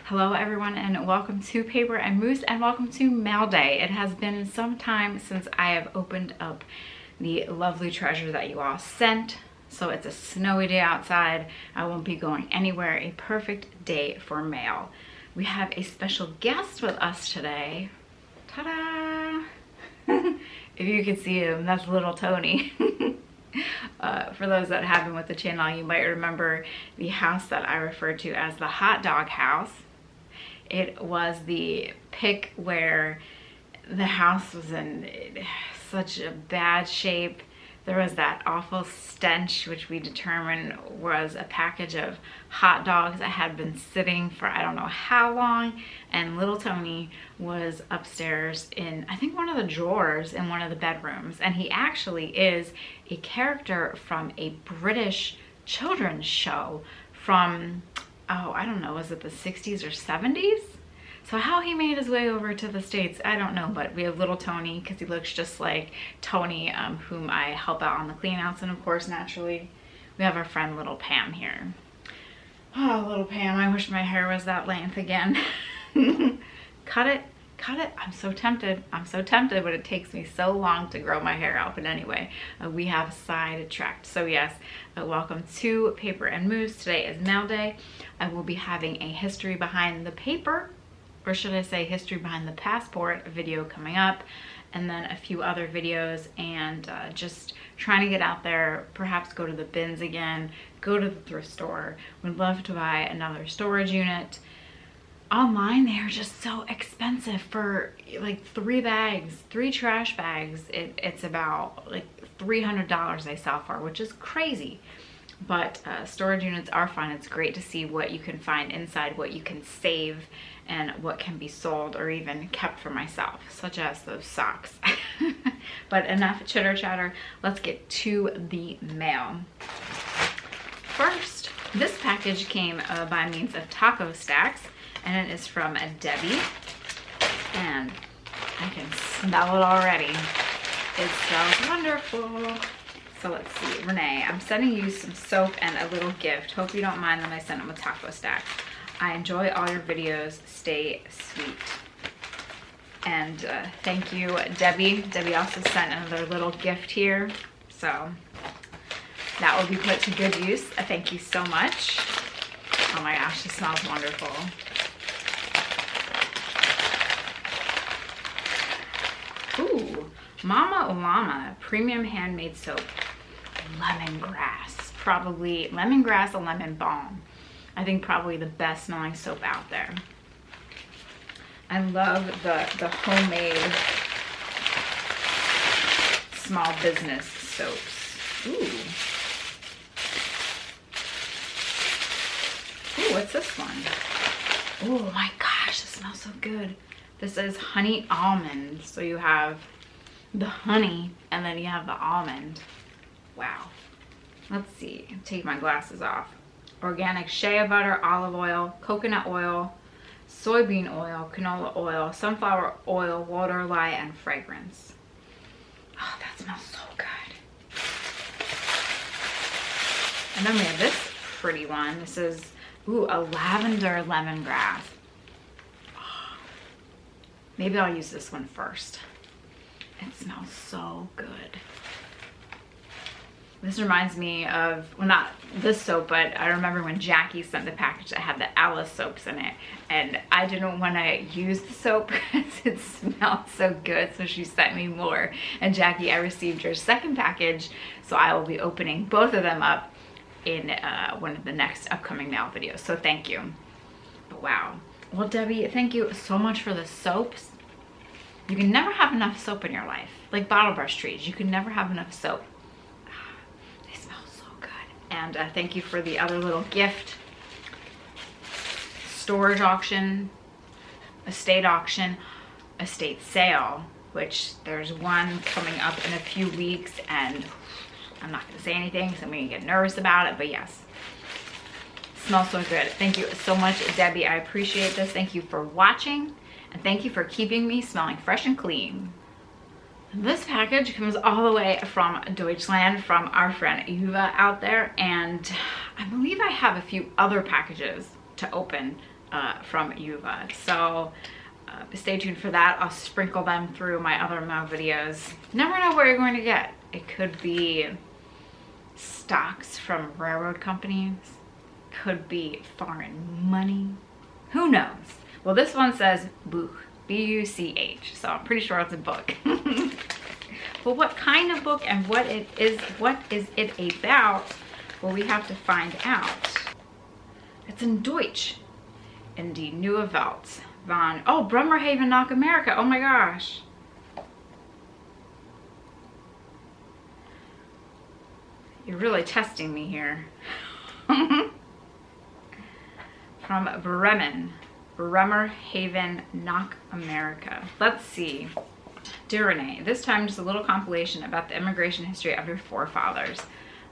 Hello everyone and welcome to Paper and Moose and welcome to mail day. It has been some time since I have opened up the lovely treasure that you all sent. So it's a snowy day outside. I won't be going anywhere. A perfect day for mail. We have a special guest with us today. Ta-da! If you can see him, that's little Tony. For those that have been with the channel, you might remember the house that I referred to as the hot dog house. It was the pic where the house was in such a bad shape. There was that awful stench, which we determined was a package of hot dogs that had been sitting for I don't know how long. And little Tony was upstairs in, I think, one of the drawers in one of the bedrooms. And he actually is a character from a British children's show from, oh, I don't know, was it the 60s or 70s? So how he made his way over to the States, I don't know, but we have little Tony because he looks just like Tony, whom I help out on the clean outs. And of course, naturally, we have our friend little Pam here. Oh, little Pam, I wish my hair was that length again. Cut it. I'm so tempted, but it takes me so long to grow my hair out. But anyway, we have sidetracked. So yes, welcome to Paper and Moose. Today is mail day. I will be having a history behind the paper, or should I say history behind the passport video coming up, and then a few other videos, and just trying to get out there, perhaps go to the bins again, go to the thrift store. Would love to buy another storage unit. Online, they are just so expensive. For like 3 trash bags, it's about like $300 they sell for, which is crazy. But storage units are fun. It's great to see what you can find inside, what you can save, and what can be sold or even kept for myself, such as those socks. But enough chitter chatter, let's get to the mail. First, this package came by means of taco stacks, and it is from Debbie, and I can smell it already. It smells wonderful. So let's see, Renee, I'm sending you some soap and a little gift. Hope you don't mind that I sent them a taco stack. I enjoy all your videos. Stay sweet. And thank you, Debbie. Debbie also sent another little gift here. So that will be put to good use. Thank you so much. Oh my gosh, this smells wonderful. Ooh, Mama Llama Premium Handmade Soap. Lemongrass, probably lemongrass or lemon balm. I think probably the best smelling soap out there. I love the homemade small business soaps. Ooh, what's this one? Oh my gosh, this smells so good. This is honey almond. So you have the honey and then you have the almond. Wow. Let's see. Take my glasses off. Organic shea butter, olive oil, coconut oil, soybean oil, canola oil, sunflower oil, water, lye, and fragrance. Oh, that smells so good. And then we have this pretty one. This is, ooh, a lavender lemongrass. Oh, maybe I'll use this one first. It smells so good. This reminds me of, well, not this soap, but I remember when Jackie sent the package that had the Alice soaps in it, and I didn't want to use the soap because it smelled so good, so she sent me more. And Jackie, I received your second package, so I will be opening both of them up in one of the next upcoming mail videos, so thank you. But wow. Well, Debbie, thank you so much for the soaps. You can never have enough soap in your life. Like bottle brush trees, you can never have enough soap. And thank you for the other little gift. Storage auction, estate sale, which there's one coming up in a few weeks, and I'm not gonna say anything because I'm gonna get nervous about it, but yes. Smells so good. Thank you so much, Debbie. I appreciate this. Thank you for watching, and thank you for keeping me smelling fresh and clean. This package comes all the way from Deutschland, from our friend Yuva out there, and I believe I have a few other packages to open from Yuva. So stay tuned for that. I'll sprinkle them through my other Mel videos. Never know what you're going to get. It could be stocks from railroad companies, could be foreign money, who knows. Well, this one says Buch, B-U-C-H, so I'm pretty sure it's a book. But what kind of book and what is it about? Well, we have to find out. It's in Deutsch, in die Nieuwe Welt von, oh, Bremerhaven nach America, oh my gosh. You're really testing me here. From Bremerhaven nach America. Let's see. Dear Renee, this time just a little compilation about the immigration history of your forefathers.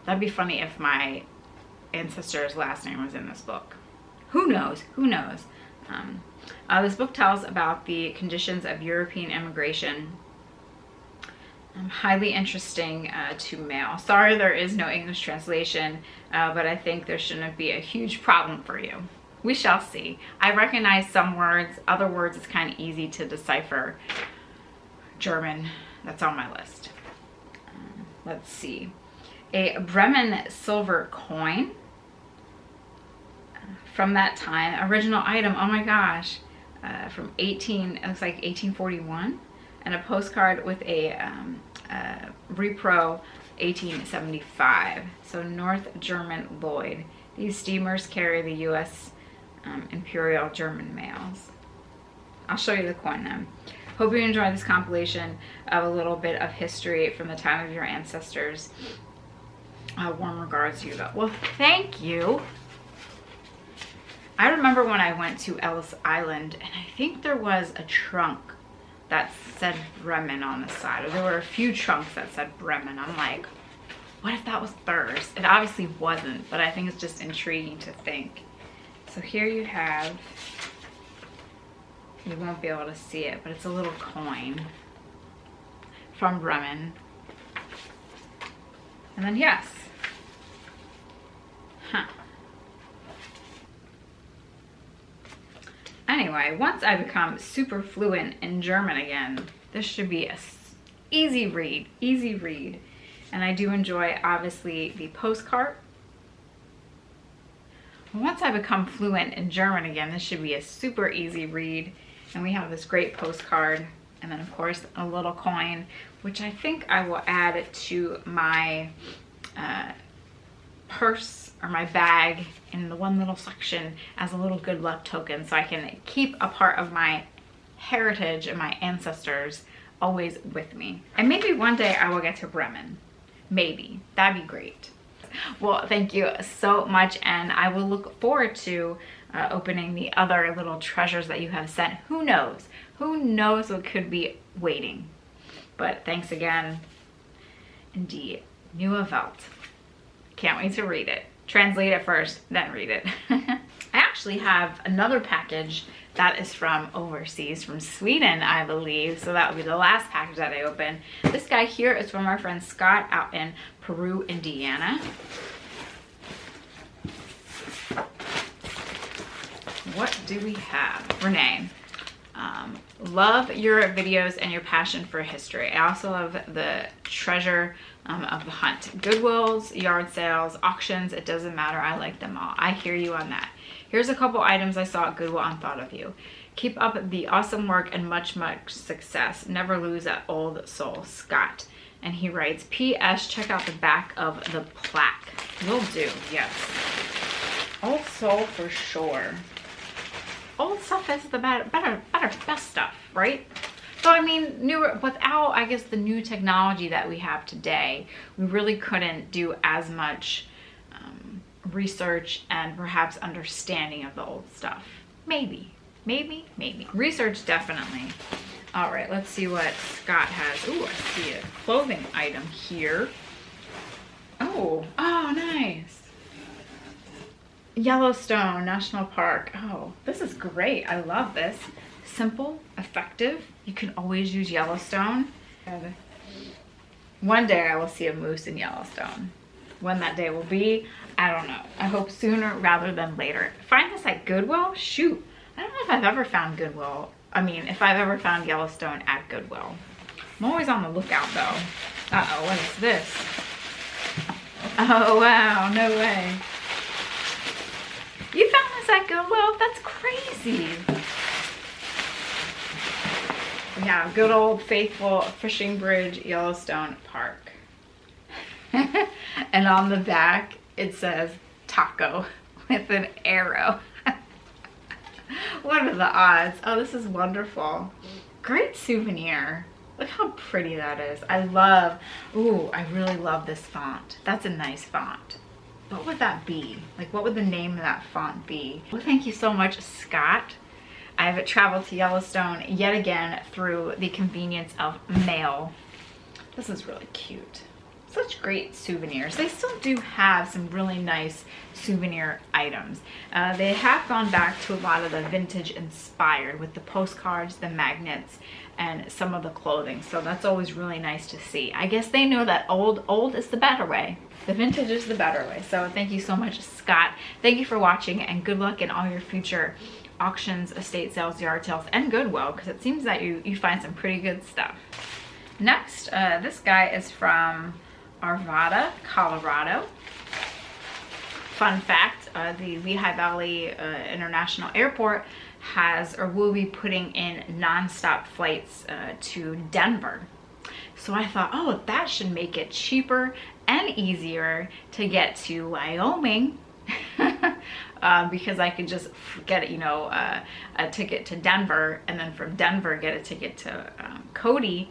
That'd be funny if my ancestor's last name was in this book. Who knows? Who knows? This book tells about the conditions of European immigration. Highly interesting to mail. Sorry there is no English translation, but I think there shouldn't be a huge problem for you. We shall see. I recognize some words. Other words it's kind of easy to decipher. German, that's on my list. Let's see. A Bremen silver coin from that time. Original item, oh my gosh. From it looks like 1841. And a postcard with a repro 1875. So North German Lloyd. These steamers carry the U.S. Imperial German mails. I'll show you the coin then. Hope you enjoy this compilation of a little bit of history from the time of your ancestors. Warm regards, Yuva. Well, thank you. I remember when I went to Ellis Island, and I think there was a trunk that said Bremen on the side, or there were a few trunks that said Bremen. I'm like, what if that was theirs? It obviously wasn't, but I think it's just intriguing to think. So here you have, you won't be able to see it, but it's a little coin from Bremen. And then yes. Huh. Anyway, once I become super fluent in German again, this should be a easy read. And I do enjoy, obviously, the postcard. Once I become fluent in German again, this should be a super easy read. And we have this great postcard. And then, of course, a little coin, which I think I will add to my purse or my bag in the one little section as a little good luck token, so I can keep a part of my heritage and my ancestors always with me. And maybe one day I will get to Bremen. Maybe. That'd be great. Well, thank you so much, and I will look forward to opening the other little treasures that you have sent. Who knows? Who knows what could be waiting? But thanks again. In die Nieuwe Welt. Can't wait to read it. Translate it first, then read it. I actually have another package that is from overseas, from Sweden, I believe. So that will be the last package that I open. This guy here is from our friend Scott out in Peru, Indiana. What do we have? Renee. Love your videos and your passion for history. I also love the treasure of the hunt. Goodwills, yard sales, auctions, it doesn't matter. I like them all. I hear you on that. Here's a couple items I saw at Goodwill and thought of you. Keep up the awesome work and much success. Never lose that old soul, Scott. And he writes, P.S. Check out the back of the plaque. Will do, yes. Old soul for sure. Old stuff is the best stuff, right? So I mean, without, I guess, the new technology that we have today, we really couldn't do as much research and perhaps understanding of the old stuff. Maybe. Research, definitely. All right, let's see what Scott has. Ooh, I see a clothing item here. Oh, nice. Yellowstone National Park. Oh, this is great. I love this. Simple, effective. You can always use Yellowstone. One day I will see a moose in Yellowstone. When that day will be, I don't know. I hope sooner rather than later. Find this at Goodwill? Shoot. I don't know if I've ever found Goodwill. I mean, if I've ever found Yellowstone at Goodwill. I'm always on the lookout though. Uh-oh, what is this? Oh wow, no way. You found this at Goodwill? That's crazy. We have good old faithful Fishing Bridge, Yellowstone Park. And on the back, it says taco with an arrow. What are the odds? Oh, this is wonderful. Great souvenir. Look how pretty that is. I really love this font. That's a nice font. What would that be? Like, what would the name of that font be? Well, thank you so much, Scott. I've traveled to Yellowstone yet again through the convenience of mail. This is really cute. Such great souvenirs. They still do have some really nice souvenir items. They have gone back to a lot of the vintage inspired with the postcards, the magnets, and some of the clothing. So that's always really nice to see. I guess they know that old is the better way. The vintage is the better way. So thank you so much, Scott. Thank you for watching, and good luck in all your future auctions, estate sales, yard sales, and Goodwill, because it seems that you find some pretty good stuff. Next, this guy is from Arvada, Colorado. Fun fact, the Lehigh Valley International Airport has or will be putting in non-stop flights to Denver. So I thought, oh, that should make it cheaper and easier to get to Wyoming. Because I could just get, a ticket to Denver, and then from Denver get a ticket to Cody.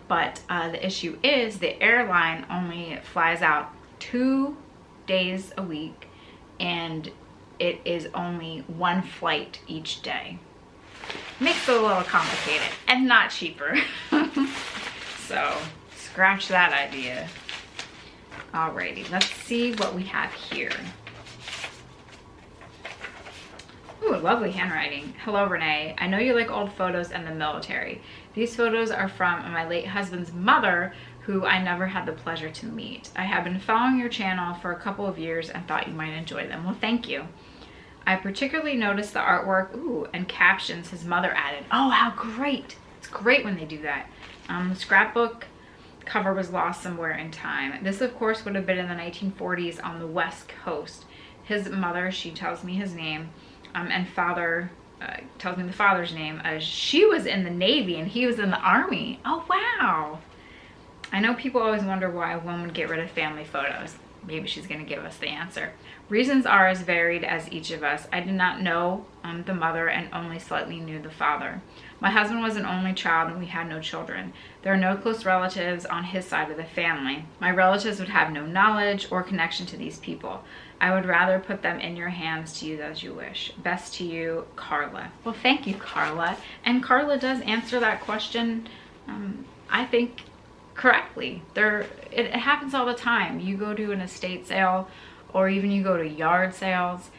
But the issue is the airline only flies out 2 days a week, and it is only one flight each day. Makes it a little complicated and not cheaper. So scratch that idea. Alrighty, let's see what we have here. Ooh, lovely handwriting. Hello, Renee. I know you like old photos and the military. These photos are from my late husband's mother, who I never had the pleasure to meet. I have been following your channel for a couple of years and thought you might enjoy them. Well, thank you. I particularly noticed the artwork, and captions his mother added. Oh, how great. It's great when they do that. The scrapbook cover was lost somewhere in time. This, of course, would have been in the 1940s on the West Coast. His mother, she tells me his name, and father tells me the father's name. She was in the Navy and he was in the Army. Oh, wow. I know people always wonder why a woman would get rid of family photos. Maybe she's going to give us the answer. Reasons are as varied as each of us. I did not know the mother and only slightly knew the father. My husband was an only child and we had no children. There are no close relatives on his side of the family. My relatives would have no knowledge or connection to these people. I would rather put them in your hands to use as you wish. Best to you, Carla. Well, thank you, Carla. And Carla does answer that question, I think, correctly. It happens all the time. You go to an estate sale, or even you go to yard sales,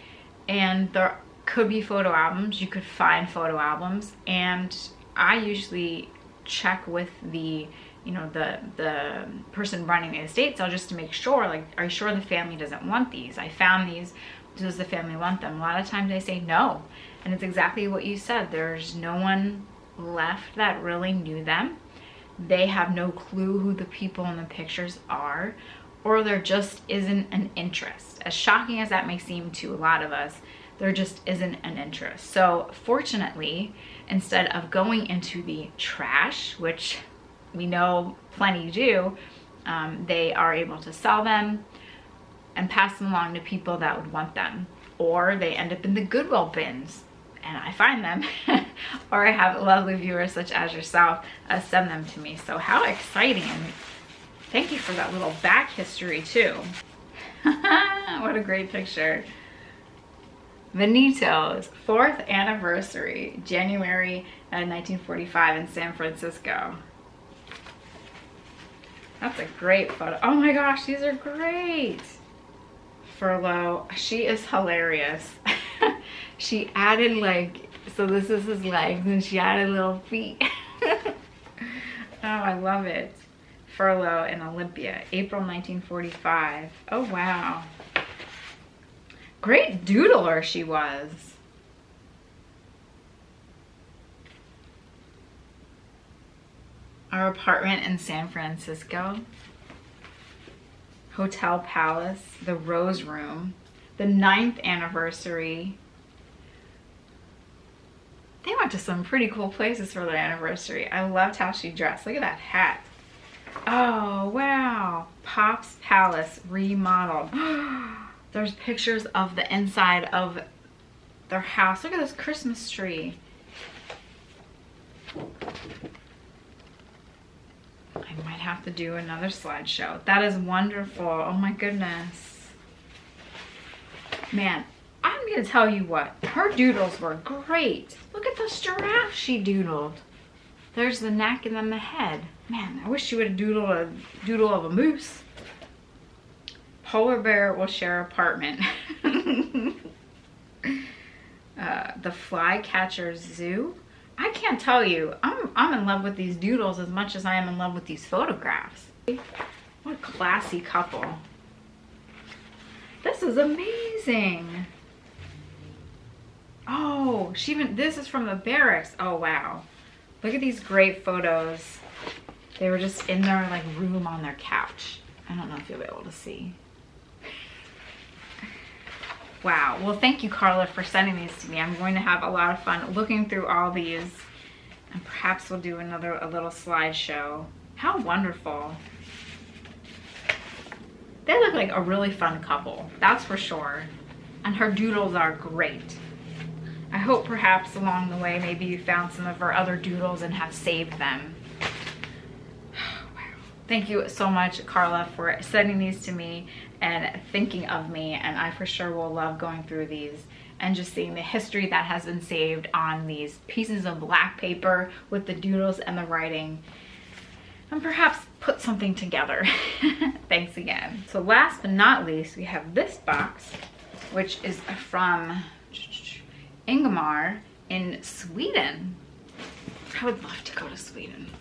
and there could be photo albums. You could find photo albums, and I usually check with the person running the estate sale just to make sure, like, are you sure the family doesn't want these? I found these. Does the family want them? A lot of times they say no, and it's exactly what you said. There's no one left that really knew them. They have no clue who the people in the pictures are, or there just isn't an interest. As shocking as that may seem to a lot of us, there just isn't an interest. So fortunately, instead of going into the trash, which we know plenty do, they are able to sell them and pass them along to people that would want them. Or they end up in the Goodwill bins and I find them. Or I have lovely viewers such as yourself send them to me. So how exciting. And thank you for that little back history too. What a great picture. Benito's 4th anniversary, January 1945 in San Francisco. That's a great photo. Oh my gosh, these are great. Furlough, she is hilarious. She added, like, so this is his legs and she added little feet. Oh, I love it. furlough in Olympia, April 1945. Oh, wow. Great doodler she was. Our apartment in San Francisco. Hotel Palace, the Rose Room, the 9th anniversary. They went to some pretty cool places for their anniversary. I loved how she dressed. Look at that hat. Oh, wow. Pop's Palace remodeled. There's pictures of the inside of their house. Look at this Christmas tree. I might have to do another slideshow. That is wonderful. Oh my goodness. Man, I'm going to tell you what. Her doodles were great. Look at this giraffe she doodled. There's the neck and then the head. Man, I wish she would have doodled a doodle of a moose. Polar bear will share apartment. The Flycatcher Zoo. I can't tell you. I'm in love with these doodles as much as I am in love with these photographs. What a classy couple. This is amazing. Oh, this is from the barracks. Oh, wow. Look at these great photos. They were just in their like room on their couch. I don't know if you'll be able to see. Wow. Well, thank you, Carla, for sending these to me. I'm going to have a lot of fun looking through all these, and perhaps we'll do a little slideshow. How wonderful. They look like a really fun couple, that's for sure. And her doodles are great. I hope perhaps along the way, maybe you found some of her other doodles and have saved them. Wow. Thank you so much, Carla, for sending these to me and thinking of me, and I for sure will love going through these and just seeing the history that has been saved on these pieces of black paper with the doodles and the writing, and perhaps put something together. Thanks again. So last but not least, we have this box, which is from Ingemar in Sweden. I would love to go to Sweden.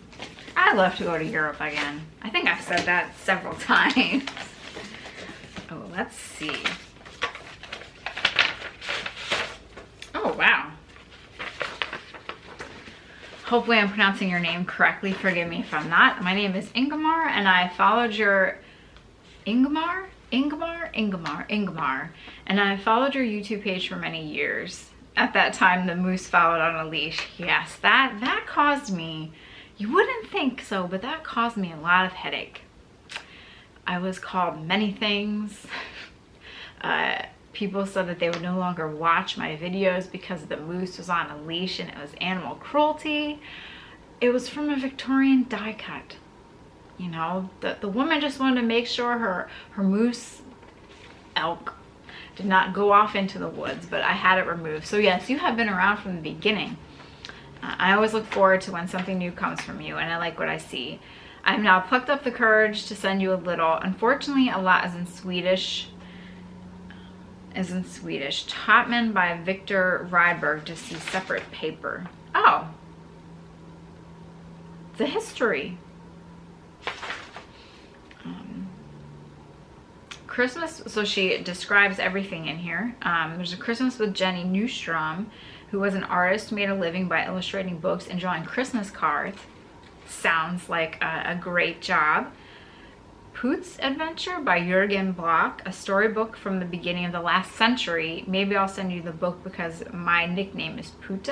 I'd love to go to Europe again. I think I've said that several times. Oh, let's see. Oh, wow. Hopefully I'm pronouncing your name correctly. Forgive me if I'm not. My name is Ingemar, and I followed your... Ingemar? And I followed your YouTube page for many years. At that time, the moose followed on a leash. Yes, that caused me... You wouldn't think so, but that caused me a lot of headache. I was called many things. People said that they would no longer watch my videos because the moose was on a leash and it was animal cruelty. It was from a Victorian die cut. You know, the woman just wanted to make sure her moose elk did not go off into the woods, but I had it removed. So yes, you have been around from the beginning. I always look forward to when something new comes from you, and I like what I see. I've now plucked up the courage to send you a little. Unfortunately, a lot is in Swedish. Topman by Victor Rydberg to see separate paper. Oh. It's a history. Christmas, so she describes everything in here. There's a Christmas with Jenny Newstrom, who was an artist, made a living by illustrating books and drawing Christmas cards. Sounds like a great job. Poots Adventure by Jürgen Block, a storybook from the beginning of the last century. Maybe I'll send you the book because my nickname is Poot.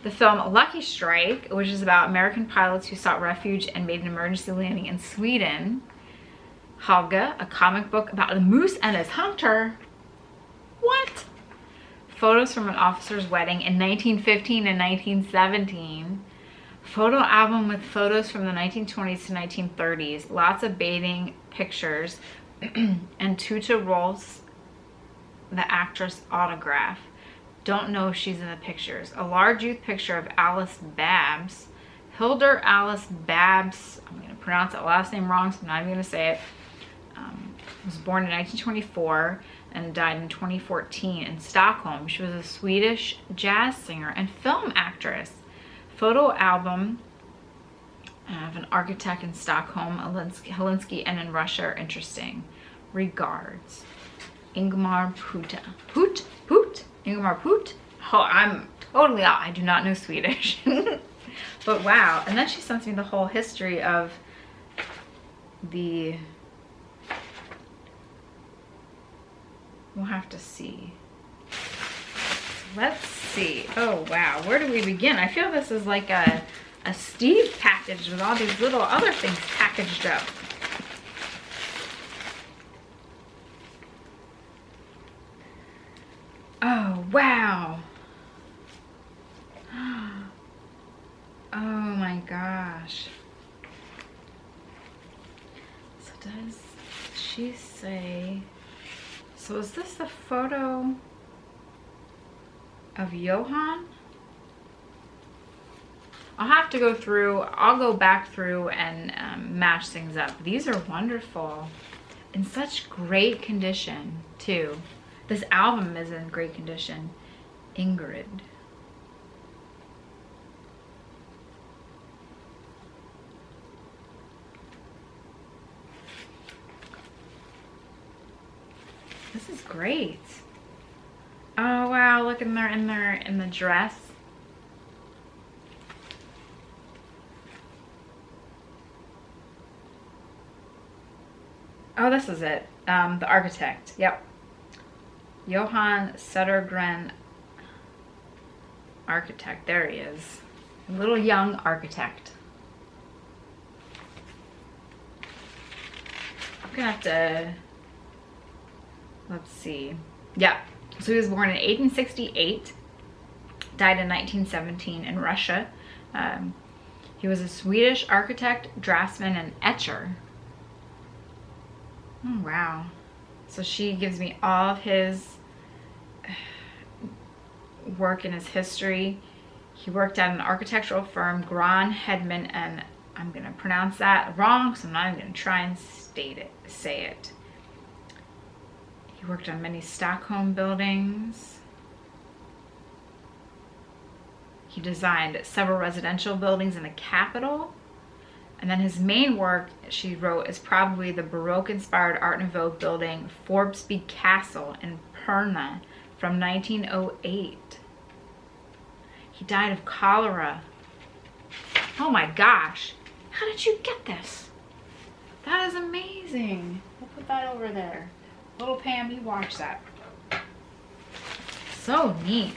The film Lucky Strike, which is about American pilots who sought refuge and made an emergency landing in Sweden. Helga, a comic book about a moose and his hunter. What? Photos from an officer's wedding in 1915 and 1917. Photo album with photos from the 1920s to 1930s. Lots of bathing pictures. And Tuta Rolf's, the actress, autograph. Don't know if she's in the pictures. A large youth picture of Alice Babs. Hildur Alice Babs. I'm going to pronounce that last name wrong, so I'm not even going to say it. Was born in 1924 and died in 2014 in Stockholm. She was a Swedish jazz singer and film actress. Photo album I have an architect in Stockholm, Helsinki, and in Russia are interesting. Regards. Ingmar Puta. Poot? Ingmar Poot? Oh, I'm totally out. I do not know Swedish. But wow. And then she sends me the whole history of the... We'll have to see. Let's see. Oh, wow. Where do we begin? I feel this is like a Steve package with all these little other things packaged up. Oh, wow. Oh my gosh. So does she say... So is this the photo of Johan? I'll have to go through, I'll go back through and match things up. These are wonderful. In such great condition, too. This album is in great condition. Ingrid. This is great. Oh wow, look in the dress. Oh, this is it. The architect. Yep. Johan Södergren, architect. There he is. A little young architect. I'm gonna have to, let's see. Yeah. So he was born in 1868, died in 1917 in Russia. He was a Swedish architect, draftsman, and etcher. Oh, wow. So she gives me all of his work and his history. He worked at an architectural firm, Gran Hedman, and I'm going to pronounce that wrong, so I'm not even going to try and say it. He worked on many Stockholm buildings. He designed several residential buildings in the capital. And then his main work, she wrote, is probably the Baroque-inspired Art Nouveau building Forbesby Castle in Perna from 1908. He died of cholera. Oh my gosh. How did you get this? That is amazing. We'll put that over there. Little Pam, you watch that. So neat.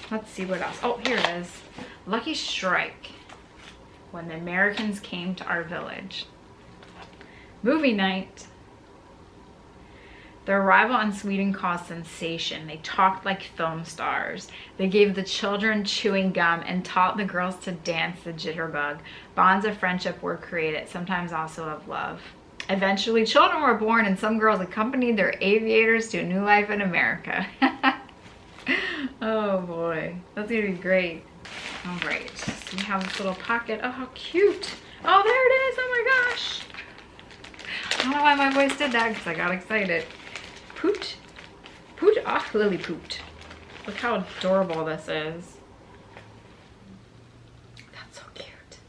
Let's see what else. Oh, here it is. Lucky Strike. When the Americans came to our village. Movie night. Their arrival in Sweden caused sensation. They talked like film stars. They gave the children chewing gum and taught the girls to dance the jitterbug. Bonds of friendship were created, sometimes also of love. Eventually, children were born and some girls accompanied their aviators to a new life in America. Oh boy, that's gonna be great. All right, so we have this little pocket. Oh, how cute. Oh, there it is. Oh my gosh. I don't know why my voice did that because I got excited. Poot. Poot. Ah, Lily Poot. Look how adorable this is. That's so cute.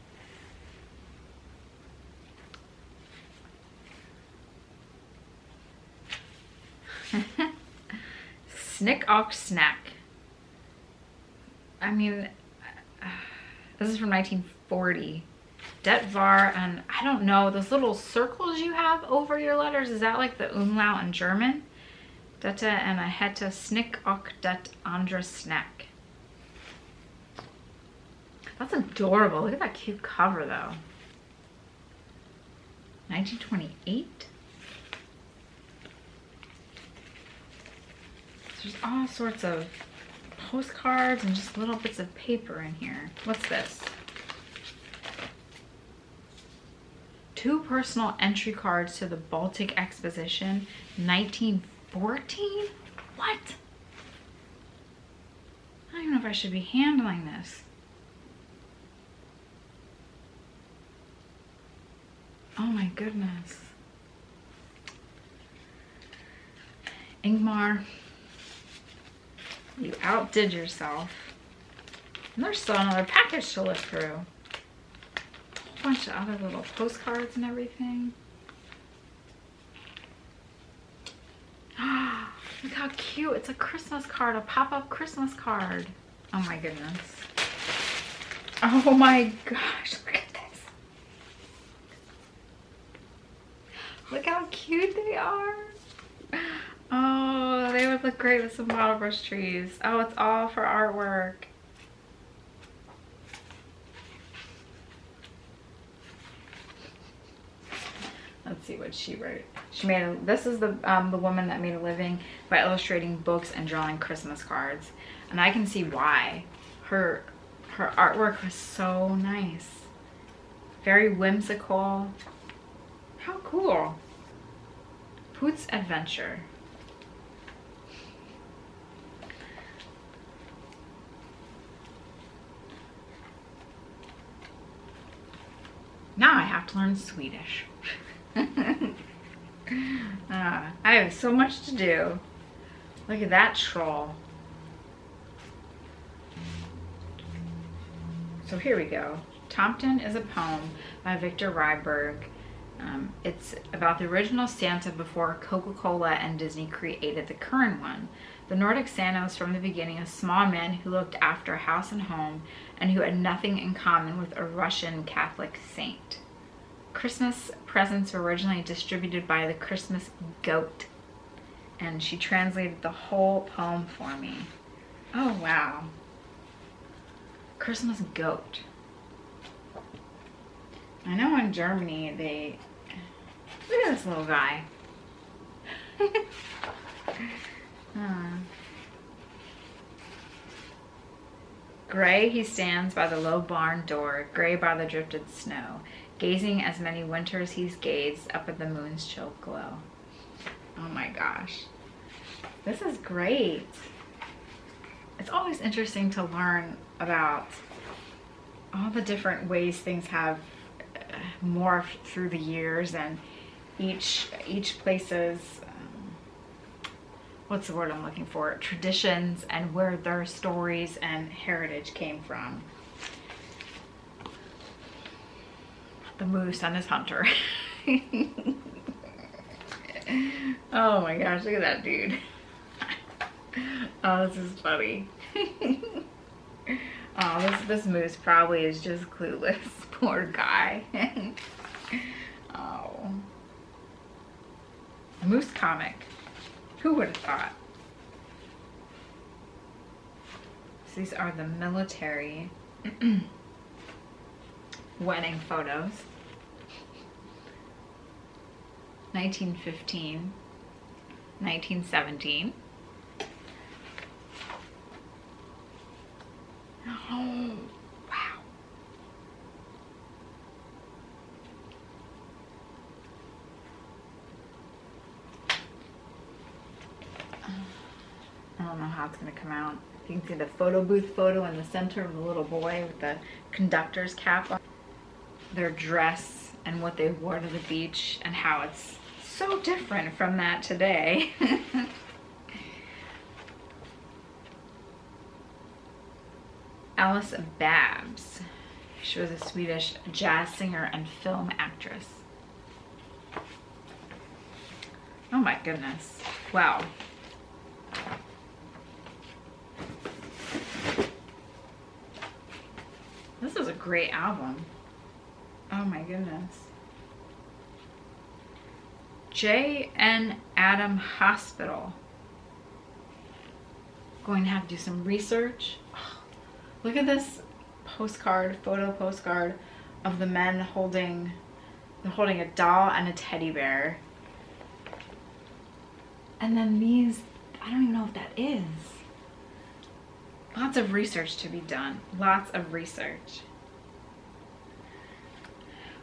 Snick och snack. I mean, this is from 1940. Det var, and I don't know, those little circles you have over your letters, is that like the umlaut in German? Detta and I hette snick och det andra snack. That's adorable. Look at that cute cover though. 1928? There's all sorts of postcards and just little bits of paper in here. What's this? 2 personal entry cards to the Baltic Exposition, 1914? What? I don't even know if I should be handling this. Oh my goodness. Ingmar, you outdid yourself. And there's still another package to look through. bunch of other little postcards and everything. Look how cute. It's a Christmas card, a pop-up Christmas card. Oh my goodness. Oh my gosh, look at this. Look how cute they are. Oh, they would look great with some bottle brush trees. Oh, it's all for artwork. Let's see what she wrote. She made this is the woman that made a living by illustrating books and drawing Christmas cards, and I can see why. Her artwork was so nice, very whimsical. How cool! Poot's Adventure. Now I have to learn Swedish. I have so much to do. Look at that troll. So here we go. Tomten is a poem by Victor Rydberg. It's about the original Santa before Coca-Cola and Disney created the current one. The Nordic Santa was from the beginning a small man who looked after house and home and who had nothing in common with a Russian Catholic saint. Christmas presents were originally distributed by the Christmas Goat, and she translated the whole poem for me. Oh wow. Christmas Goat. I know in Germany they... Look at this little guy. Gray he stands by the low barn door, gray by the drifted snow, gazing as many winters he's gazed up at the moon's chill glow. Oh my gosh. This is great. It's always interesting to learn about all the different ways things have morphed through the years, and each place's what's the word I'm looking for? Traditions, and where their stories and heritage came from. The moose and his hunter. Oh my gosh, look at that dude. Oh, this is funny. Oh, this moose probably is just clueless. Poor guy. Oh. A moose comic. Who would have thought? So these are the military wedding photos. 1915, 1917. Oh, wow. I don't know how it's going to come out. You can see the photo booth photo in the center of the little boy with the conductor's cap on. Their dress and what they wore to the beach, and how it's so different from that today. Alice Babs. She was a Swedish jazz singer and film actress. Oh my goodness. Wow. This is a great album. Oh my goodness. J. N. Adam Hospital. Going to have to do some research. Oh, look at this postcard, photo postcard of the men holding a doll and a teddy bear. And then these, I don't even know what that is. Lots of research to be done. Lots of research.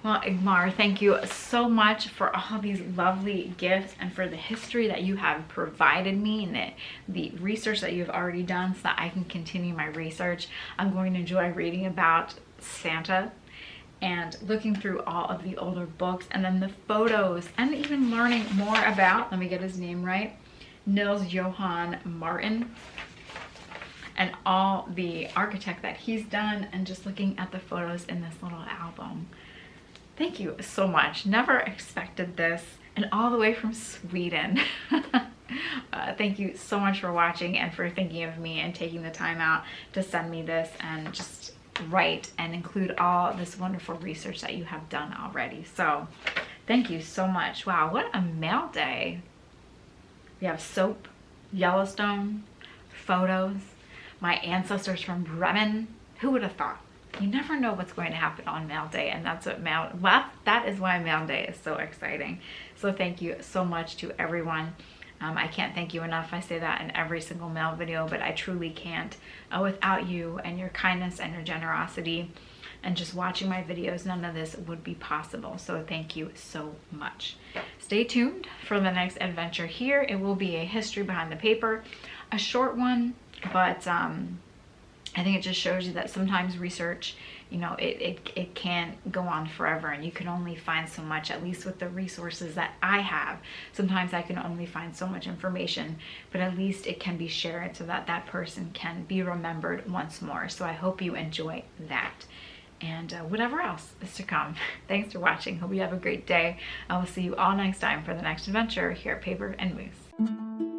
Well, Igmar, thank you so much for all these lovely gifts and for the history that you have provided me, and the research that you've already done so that I can continue my research. I'm going to enjoy reading about Santa and looking through all of the older books, and then the photos, and even learning more about, let me get his name right, Nils Johan Martin, and all the architect that he's done, and just looking at the photos in this little album. Thank you so much. Never expected this, and all the way from Sweden. Thank you so much for watching and for thinking of me and taking the time out to send me this and just write and include all this wonderful research that you have done already. So thank you so much. Wow, what a mail day. We have soap, Yellowstone, photos, my ancestors from Bremen. Who would have thought? You never know what's going to happen on mail day, and that's what that is why mail day is so exciting. So thank you so much to everyone. I can't thank you enough. I say that in every single mail video, but I truly can't. Without you and your kindness and your generosity and just watching my videos, none of this would be possible. So thank you so much. Stay tuned for the next adventure here. It will be a history behind the paper, a short one, but I think it just shows you that sometimes research, you know, it can't go on forever, and you can only find so much, at least with the resources that I have. Sometimes I can only find so much information, but at least it can be shared so that that person can be remembered once more. So I hope you enjoy that and whatever else is to come. Thanks for watching. Hope you have a great day. I will see you all next time for the next adventure here at Paper and Moose.